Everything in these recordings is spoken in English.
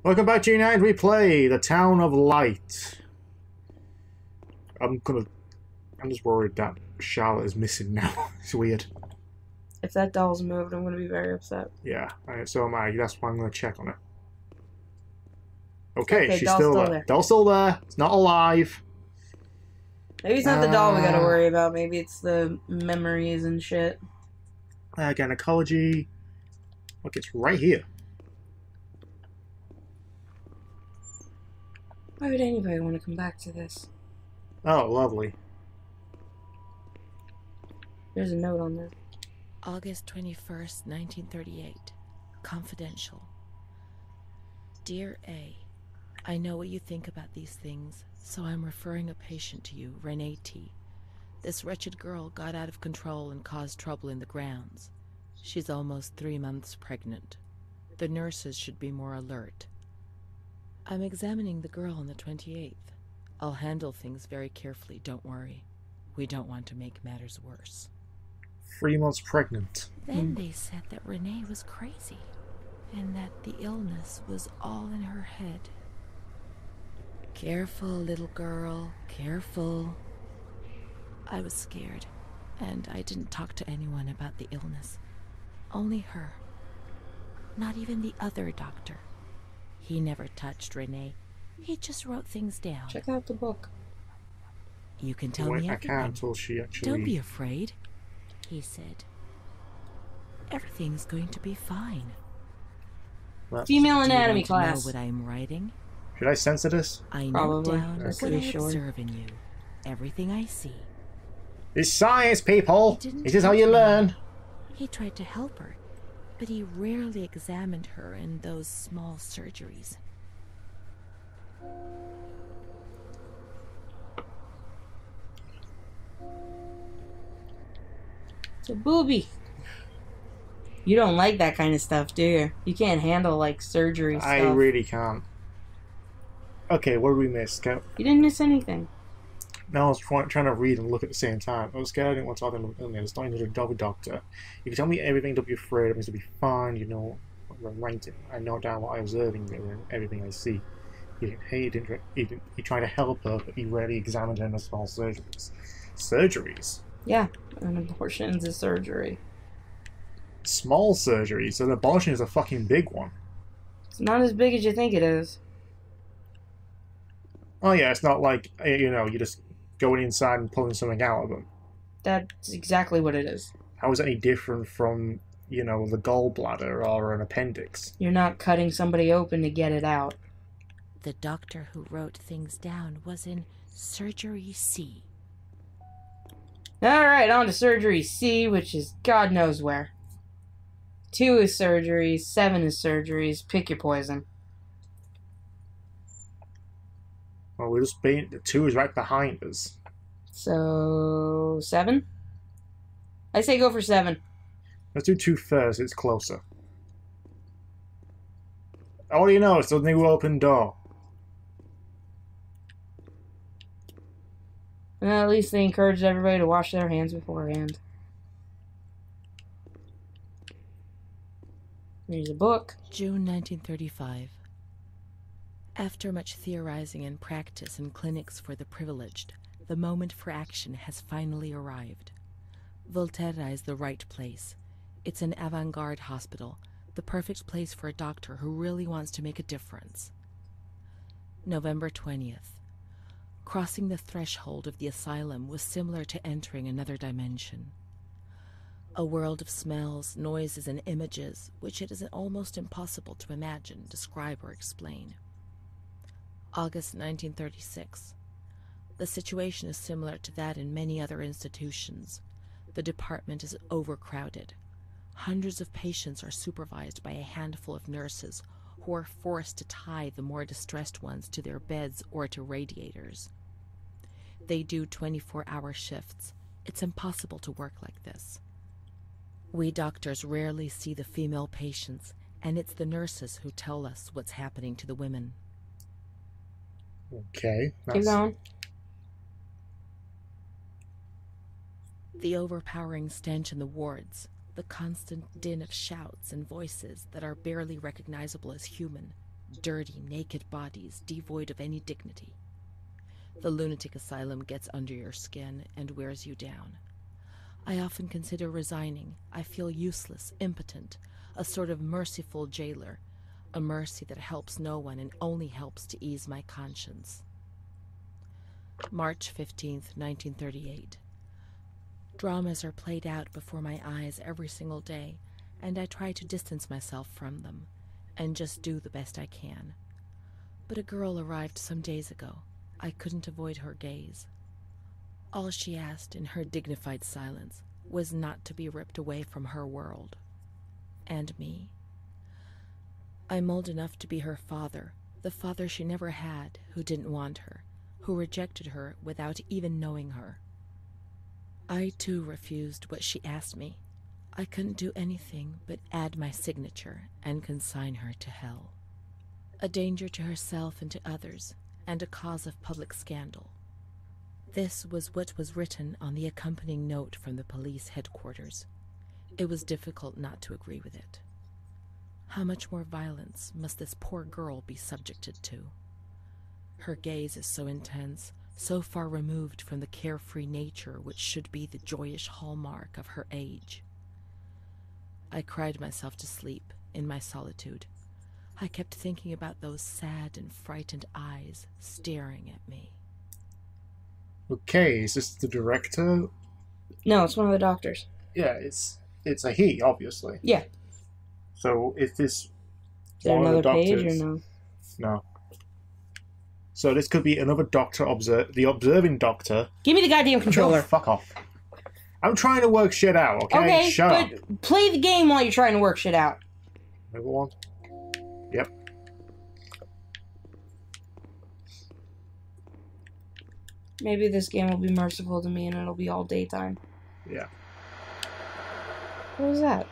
Welcome back to United Replay, the Town of Light. I'm just worried that Charlotte is missing now. It's weird. If that doll's moved, I'm gonna be very upset. Yeah, so am I. That's why I'm gonna check on her. Okay, she's doll's still still there. there. Doll's still there. It's not alive. Maybe it's not the doll we gotta worry about. Maybe it's the memories and shit. Gynecology. Look, it's right here. Why would anybody want to come back to this? Oh, lovely. There's a note on there. August 21st, 1938. Confidential. Dear A, I know what you think about these things, so I'm referring a patient to you, Renee T. This wretched girl got out of control and caused trouble in the grounds. She's almost 3 months pregnant. The nurses should be more alert. I'm examining the girl on the 28th. I'll handle things very carefully, don't worry. We don't want to make matters worse. 3 months pregnant. Then they said that Renee was crazy, and that the illness was all in her head. Careful, little girl, careful. I was scared, and I didn't talk to anyone about the illness. Only her. Not even the other doctor. He never touched Renee. He just wrote things down. Check out the book. You can tell me I everything. can't until she actually... Don't be afraid, he said. Everything's going to be fine. Female anatomy Do you want class. to know what I'm writing? Should I censor this? I note Probably. down That's what I pretty short. observe in you. Everything I see. It's science, people! Didn't This is how you touch me. learn. He tried to help her, but he rarely examined her in those small surgeries. It's a booby. You don't like that kind of stuff, do you? You can't handle, like, surgery stuff. I really can't. Okay, what did we miss? You didn't miss anything. No, I was trying to read and look at the same time. I was scared I didn't want to talk to him. It's not into the double doctor. You can tell me everything, don't be afraid. It means to be fine. You know what I'm writing. I know down what I'm observing and everything I see. He tried to help her, but he rarely examined her in the small surgeries. Surgeries? Yeah, an abortion's a surgery. Small surgeries? So an abortion is a fucking big one. It's not as big as you think it is. Oh yeah, it's not like, you know, you just going inside and pulling something out of them. That's exactly what it is. How is that any different from, you know, the gallbladder or an appendix? You're not cutting somebody open to get it out. The doctor who wrote things down was in Surgery C. Alright, on to surgery C, which is God knows where. 2 is surgeries, 7 is surgeries. Pick your poison. Well, we're just being... The 2 is right behind us. So, 7? I say go for 7. Let's do 2 first, it's closer. Oh, you know, it's the new open door. Well, at least they encouraged everybody to wash their hands beforehand. Here's a book. June 1935. After much theorizing and practice in clinics for the privileged, the moment for action has finally arrived. Volterra is the right place. It's an avant-garde hospital, the perfect place for a doctor who really wants to make a difference. November 20th. Crossing the threshold of the asylum was similar to entering another dimension. A world of smells, noises, and images which it is almost impossible to imagine, describe, or explain. August 1936. The situation is similar to that in many other institutions. The department is overcrowded. Hundreds of patients are supervised by a handful of nurses who are forced to tie the more distressed ones to their beds or to radiators. They do 24-hour shifts. It's impossible to work like this. We doctors rarely see the female patients, and it's the nurses who tell us what's happening to the women. Okay. Keep going. The overpowering stench in the wards, the constant din of shouts and voices that are barely recognizable as human, dirty, naked bodies devoid of any dignity. The lunatic asylum gets under your skin and wears you down. I often consider resigning. I feel useless, impotent, a sort of merciful jailer, a mercy that helps no one and only helps to ease my conscience. March 15th, 1938. Dramas are played out before my eyes every single day, and I try to distance myself from them and just do the best I can. But a girl arrived some days ago. I couldn't avoid her gaze. All she asked in her dignified silence was not to be ripped away from her world. And me. I'm old enough to be her father, the father she never had, who didn't want her, who rejected her without even knowing her. I too refused what she asked me. I couldn't do anything but add my signature and consign her to hell. A danger to herself and to others, and a cause of public scandal. This was what was written on the accompanying note from the police headquarters. It was difficult not to agree with it. How much more violence must this poor girl be subjected to? Her gaze is so intense, so far removed from the carefree nature which should be the joyous hallmark of her age. I cried myself to sleep in my solitude. I kept thinking about those sad and frightened eyes staring at me. Okay, is this the director? No, it's one of the doctors. Yeah, it's a he, obviously. Yeah. So is this Is there one of the another page doctors? or no? No. So this could be another doctor, the observing doctor. Give me the goddamn controller. Oh, fuck off. I'm trying to work shit out, okay? Okay, Shut up. but play the game while you're trying to work shit out. Another one? Yep. Maybe this game will be merciful to me and it'll be all daytime. Yeah. What was that?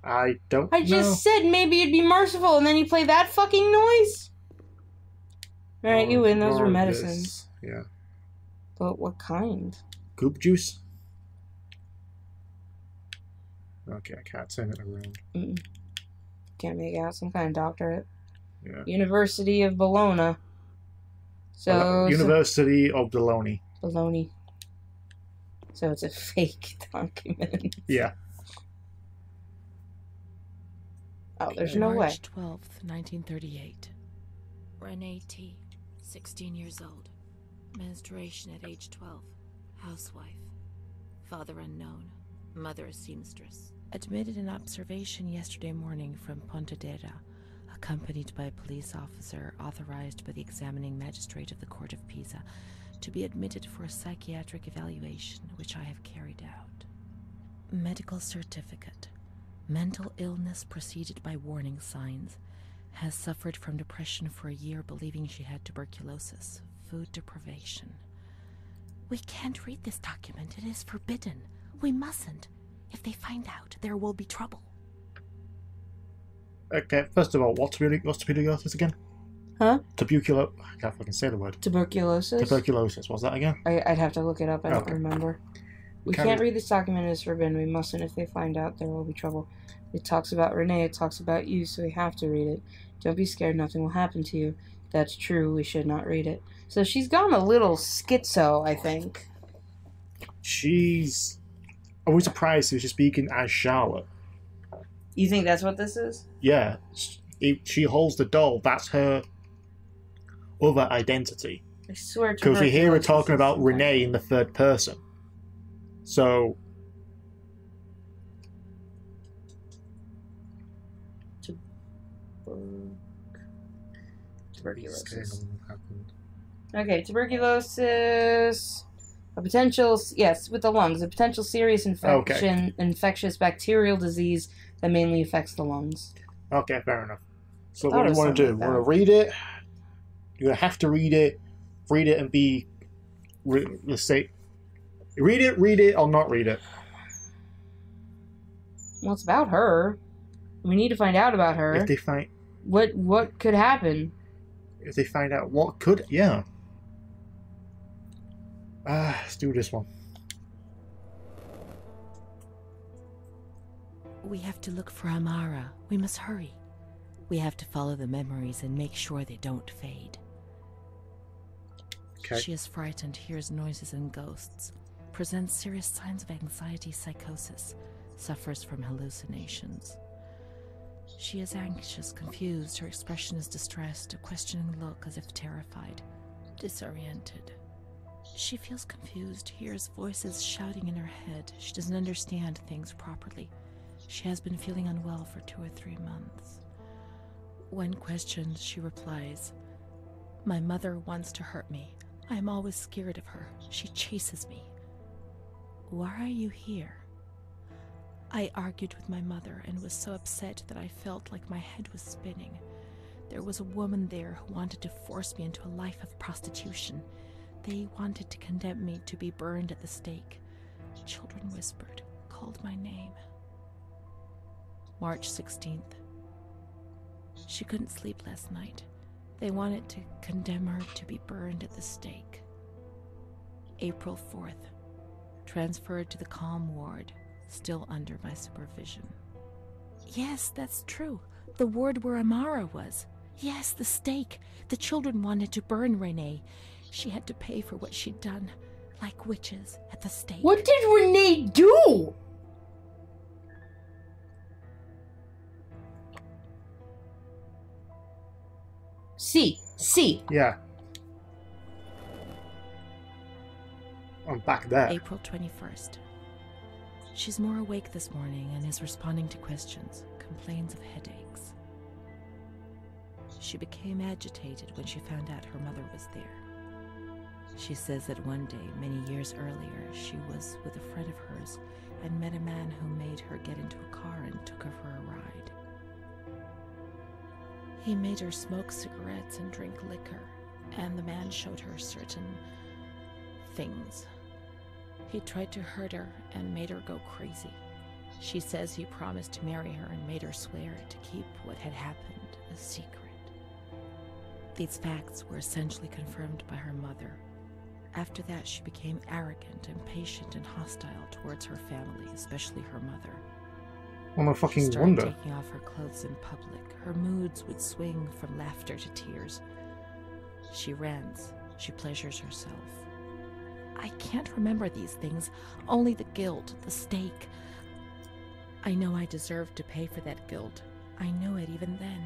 I don't I know. just said maybe it'd be merciful, and then you play that fucking noise? Alright, you win. Those More were of medicines. this. Yeah. But what kind? Goop juice? Okay, I can't turn it around. Mm-mm. Can't make out. Some kind of doctorate. Yeah. University of Bologna. So University of Bologna. Bologna. So it's a fake document. Yeah. Oh, there's no way. March 12th, 1938. Renee T., 16 years old. Menstruation at age 12. Housewife. Father unknown. Mother a seamstress. Admitted in observation yesterday morning from Pontedera, accompanied by a police officer authorized by the examining magistrate of the Court of Pisa to be admitted for a psychiatric evaluation, which I have carried out. Medical certificate. Mental illness preceded by warning signs. Has suffered from depression for a year, believing she had tuberculosis. Food deprivation. We can't read this document. It is forbidden. We mustn't. If they find out, there will be trouble. Okay, first of all, what's tuberculosis again? Huh? I can't fucking say the word. Tuberculosis? Tuberculosis, what's that again? I'd have to look it up. I don't Okay. remember. We Can can't we- read this document. It is forbidden. We mustn't. If they find out, there will be trouble. It talks about Renee. It talks about you, so we have to read it. Don't be scared. Nothing will happen to you. That's true. We should not read it. So she's gone a little schizo, I think. I was surprised if she's speaking as Charlotte. You think that's what this is? Yeah, if she holds the doll, that's her other identity. I swear to Because we hear her talking about Renee in the third person. So, Tuberculosis. Okay, tuberculosis. A potential, yes, with the lungs. A potential serious infectious bacterial disease that mainly affects the lungs. Okay, fair enough. So Thought what it do was you want to do? something Want like to read it? You're going to have to read it and be, let's say, read it, or not read it. Well, it's about her. We need to find out about her. If they find What could happen? out what could, yeah. Let's do this one. We have to look for Amara. We must hurry. We have to follow the memories and make sure they don't fade. Okay. She is frightened, hears noises and ghosts, presents serious signs of anxiety psychosis, suffers from hallucinations. She is anxious, confused, her expression is distressed, a questioning look as if terrified, disoriented. She feels confused, hears voices shouting in her head. She doesn't understand things properly. She has been feeling unwell for 2 or 3 months. When questioned, she replies, "My mother wants to hurt me. I am always scared of her. She chases me." "Why are you here?" "I argued with my mother and was so upset that I felt like my head was spinning. There was a woman there who wanted to force me into a life of prostitution. They wanted to condemn me to be burned at the stake. Children whispered, called my name." March 16th. She couldn't sleep last night. They wanted to condemn her to be burned at the stake. April 4th. Transferred to the calm ward, still under my supervision. "Yes, that's true. The ward where Amara was. Yes, the stake. The children wanted to burn Renee. She had to pay for what she'd done, like witches at the stake." What did Renee do? See. Yeah. I'm back there. April 21st. She's more awake this morning and is responding to questions, complains of headaches. She became agitated when she found out her mother was there. She says that one day, many years earlier, she was with a friend of hers and met a man who made her get into a car and took her for a ride. He made her smoke cigarettes and drink liquor, and the man showed her certain things. He tried to hurt her and made her go crazy. She says he promised to marry her and made her swear to keep what had happened a secret. These facts were essentially confirmed by her mother. After that, she became arrogant, impatient, and hostile towards her family, especially her mother. Well, no She fucking started wonder. taking off her clothes in public. Her moods would swing from laughter to tears. She rants. She pleasures herself. I can't remember these things, only the guilt, the stake. I know I deserved to pay for that guilt. I knew it even then.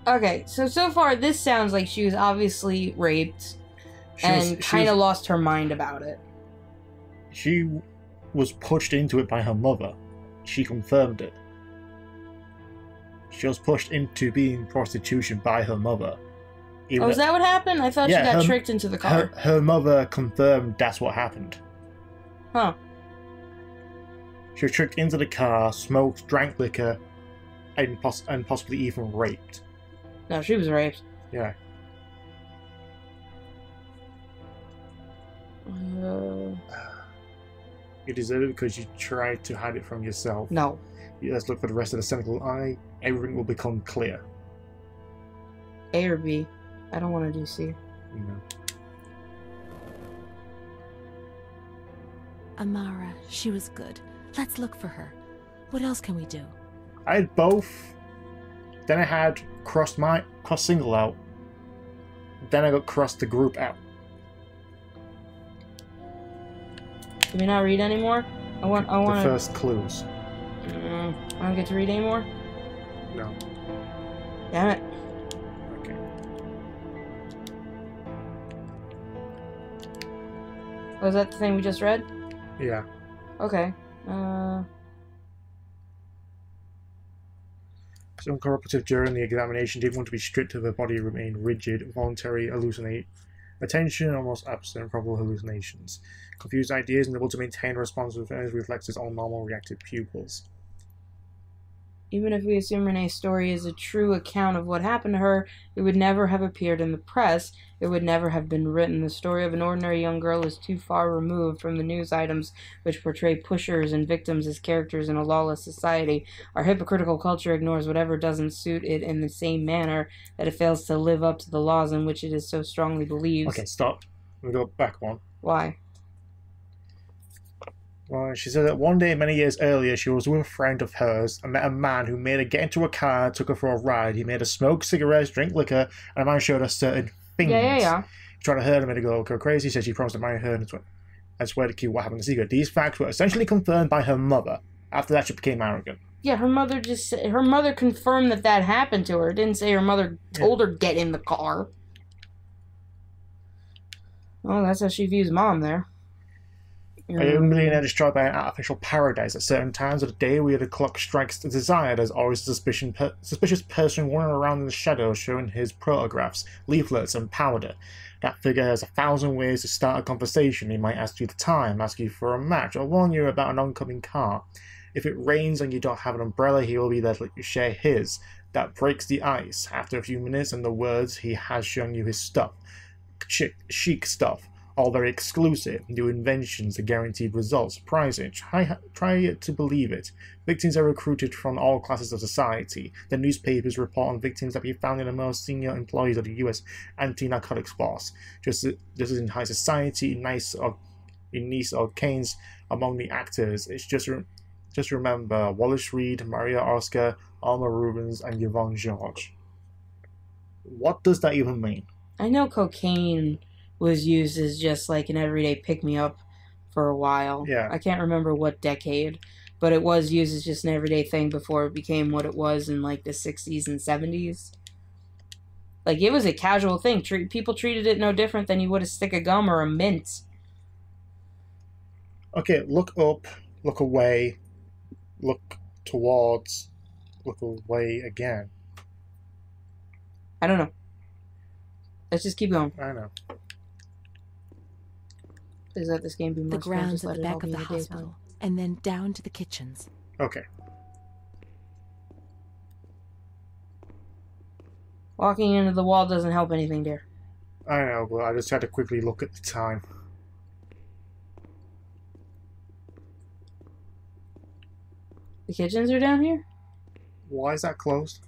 Okay, so far this sounds like she was obviously raped She and was- kind of lost her mind about it. She was pushed into it by her mother. She confirmed it. She was pushed into being prostitution by her mother. Even Oh, is that what happened? I thought Yeah, she got her- tricked into the car. her mother confirmed that's what happened. Huh. She was tricked into the car, smoked, drank liquor, and possibly even raped. No, she was raped. Yeah. You deserve it because you tried to hide it from yourself. No. Let's look for the rest of the cynical eye. Everything will become clear. A or B. I don't want to do C. You know. Amara, she was good. Let's look for her. What else can we do? I had both. Then I had crossed single out. Then I got crossed the group out. Can we not read anymore? I want The to... first clues. I don't get to read anymore? No. Damn it. Okay. Was that the thing we just read? Yeah. Okay. Some cooperative during the examination didn't want to be stripped of her body, remained rigid, voluntary, hallucinate, attention, almost absent, probable hallucinations, confused ideas, unable to maintain responsive reflexes on normal reactive pupils. Even if we assume Renee's story is a true account of what happened to her, it would never have appeared in the press. It would never have been written. The story of an ordinary young girl is too far removed from the news items which portray pushers and victims as characters in a lawless society. Our hypocritical culture ignores whatever doesn't suit it in the same manner that it fails to live up to the laws in which it is so strongly believes. Okay, stop. We go back one. Why? Well, she said that one day many years earlier she was with a friend of hers and met a man who made her get into a car and took her for a ride. He made her smoke cigarettes, drink liquor, and the man showed her certain things. Yeah. He tried to hurt her, made her go crazy, said she promised to marry her and swear to keep what happened a secret. These facts were essentially confirmed by her mother. After that, she became arrogant. Yeah, her mother confirmed that happened to her. It didn't say her mother told her get in the car. Well, that's how she views mom there. A young millionaire destroyed by an artificial paradise. At certain times of the day where the clock strikes the desired, there's always a suspicious person wandering around in the shadows showing his photographs, leaflets, and powder. That figure has 1,000 ways to start a conversation. He might ask you the time, ask you for a match, or warn you about an oncoming car. If it rains and you don't have an umbrella, he will be there to let you share his. That breaks the ice. After a few minutes and the words, he has shown you his stuff. Chic stuff. All very exclusive, new inventions, the guaranteed results, pricing. Try to believe it. Victims are recruited from all classes of society. The newspapers report on victims that be found in the most senior employees of the U.S. anti-narcotics force. Just as in high society, nice or Keynes among the actors. It's just remember Wallace Reed, Maria Oscar, Alma Rubens, and Yvonne George. What does that even mean? I know cocaine was used as just like an everyday pick-me-up for a while. Yeah. I can't remember what decade, but it was used as just an everyday thing before it became what it was in like the 60s and 70s. Like, it was a casual thing. People treated it no different than you would a stick of gum or a mint. Okay, look up, look away, look towards, look away again. I don't know. Let's just keep going. I know. Please let this game be more The grounds fun. at the back of the hospital, and then down to the kitchens. Okay. Walking into the wall doesn't help anything, dear. I know, but I just had to quickly look at the time. The kitchens are down here? Why is that closed?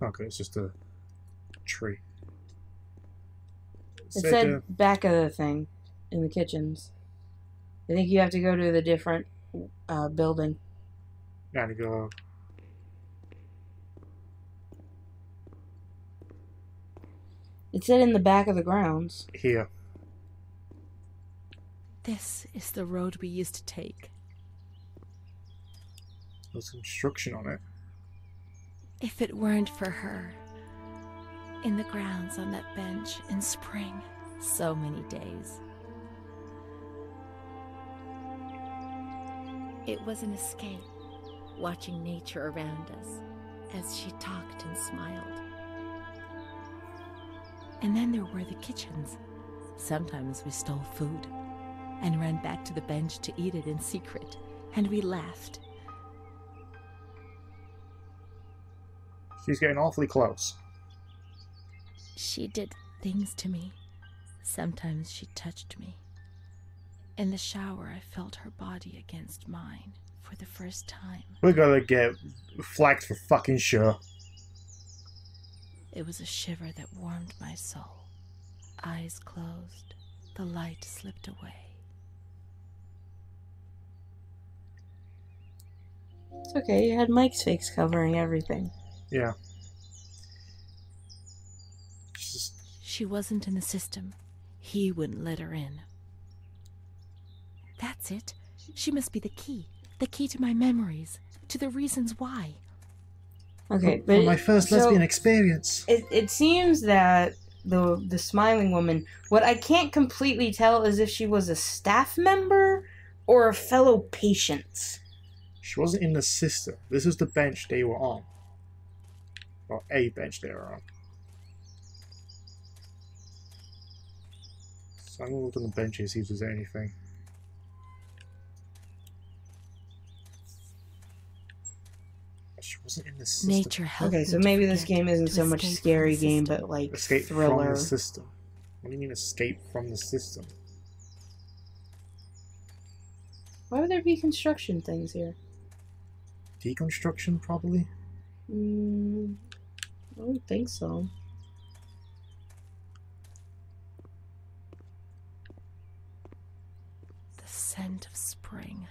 Okay, it's just a tree. It said back of the thing in the kitchens. I think you have to go to the different building. Gotta go. It said in the back of the grounds. Here. This is the road we used to take. There's instruction on it. If it weren't for her, in the grounds on that bench in spring, so many days. It was an escape, watching nature around us as she talked and smiled. And then there were the kitchens. Sometimes we stole food and ran back to the bench to eat it in secret, and we laughed. She's getting awfully close. She did things to me. Sometimes she touched me. In the shower, I felt her body against mine for the first time. We're gonna get flagged for fucking sure. It was a shiver that warmed my soul. Eyes closed, the light slipped away. It's okay, you had Mike's face covering everything. Yeah. She wasn't in the system. He wouldn't let her in. That's it. She must be the key to my memories, to the reasons why. Okay, but my first lesbian experience. It seems that the smiling woman, what I can't completely tell is if she was a staff member or a fellow patient. She wasn't in the system. This is the bench they were on. Or a bench they were on. So I'm gonna look on the benches, see if there's anything. She wasn't in the system. Nature helped. Okay, so maybe this game isn't so much a scary game, but like escape thriller. from the system. What do you mean escape from the system? Why would there be construction things here? Deconstruction, probably? I don't think so. scent of spring.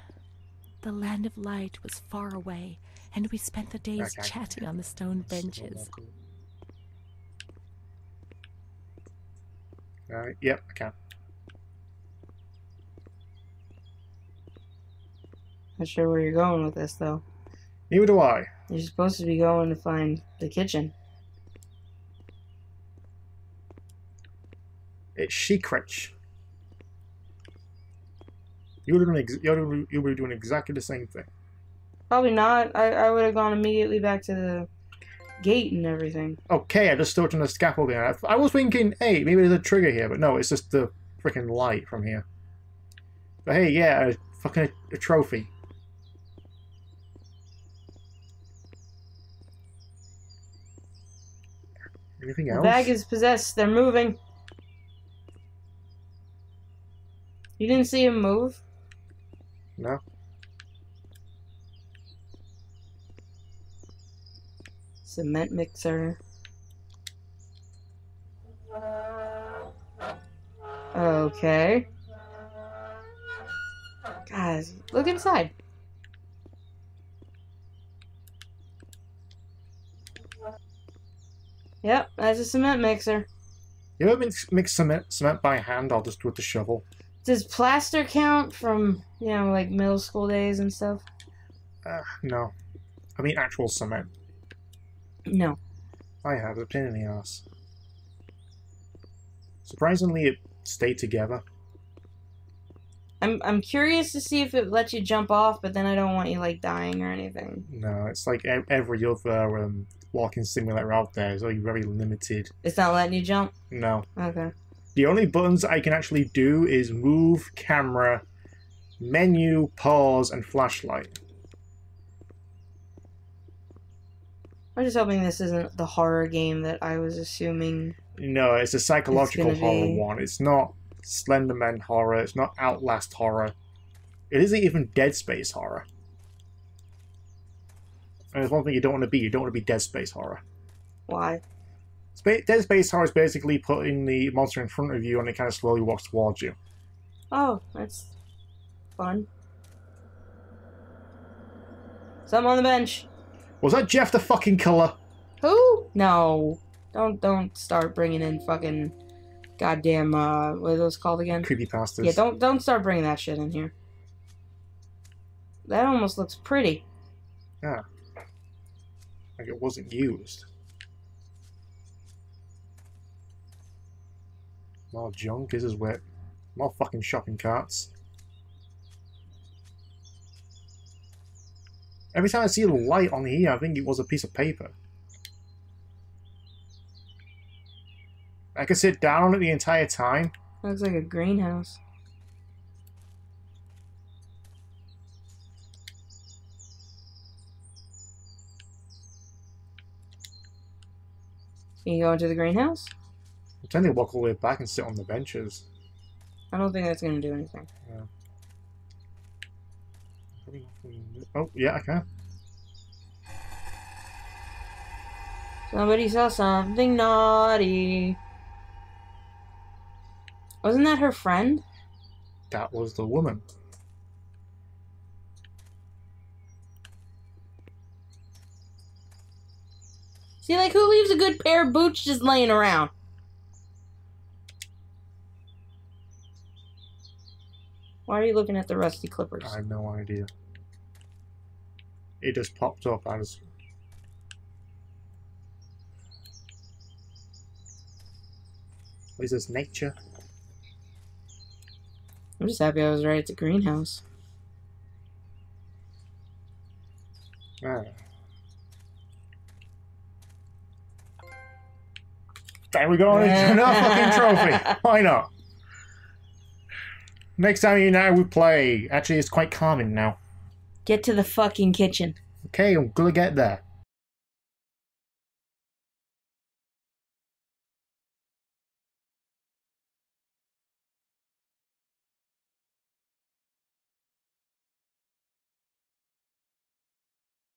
The land of light was far away, and we spent the days chatting on the stone benches. Yep, I can. Not sure where you're going with this, though. Neither do I. You're supposed to be going to find the kitchen. It's secret. You would be doing exactly the same thing. Probably not. I would have gone immediately back to the gate and everything. Okay, I just stood on the scaffolding. I was thinking, hey, maybe there's a trigger here, but no, it's just the freaking light from here. But hey, yeah, a trophy. Anything else? The bag is possessed. They're moving. You didn't see him move? No. Cement mixer. Okay. Guys, look inside. Yep, that's a cement mixer. You ever mix cement by hand or just with the shovel? Does plaster count from, you know, like middle school days and stuff? No. I mean actual cement. No. I have a pain in the ass. Surprisingly, it stayed together. I'm curious to see if it lets you jump off, but then I don't want you like dying or anything. No, it's like every other walking simulator out there. It's like very limited. It's not letting you jump? No. Okay. The only buttons I can actually do is move, camera, menu, pause, and flashlight. I'm just hoping this isn't the horror game that I was assuming. No, it's a psychological horror be. one. It's not Slenderman horror. It's not Outlast horror. It isn't even Dead Space horror. And there's one thing you don't want to be. You don't want to be Dead Space horror. Why? Dead Space horror is basically putting the monster in front of you and it kind of slowly walks towards you. Oh, that's fun. Something on the bench. Was that Jeff the fucking Killer? Who? No. Don't start bringing in fucking goddamn, what are those called again? Creepypastas. Yeah, don't start bringing that shit in here. That almost looks pretty. Yeah. Like it wasn't used. More junk, this is wet. More fucking shopping carts. Every time I see a light on here, I think it was a piece of paper. I could sit down on it the entire time. Looks like a greenhouse. Can you go into the greenhouse? I'm tempted to walk all the way back and sit on the benches. I don't think that's going to do anything. Yeah. Oh, yeah, I can. Somebody saw something naughty. Wasn't that her friend? That was the woman. See, like, who leaves a good pair of boots just laying around? Why are you looking at the rusty clippers? I have no idea. It just popped up as... What is this, nature? I'm just happy I was right at the greenhouse. Ah. There we go, another fucking trophy. Why not? Next time you know we play. Actually, it's quite calming now. Get to the fucking kitchen. Okay, I'm gonna get there.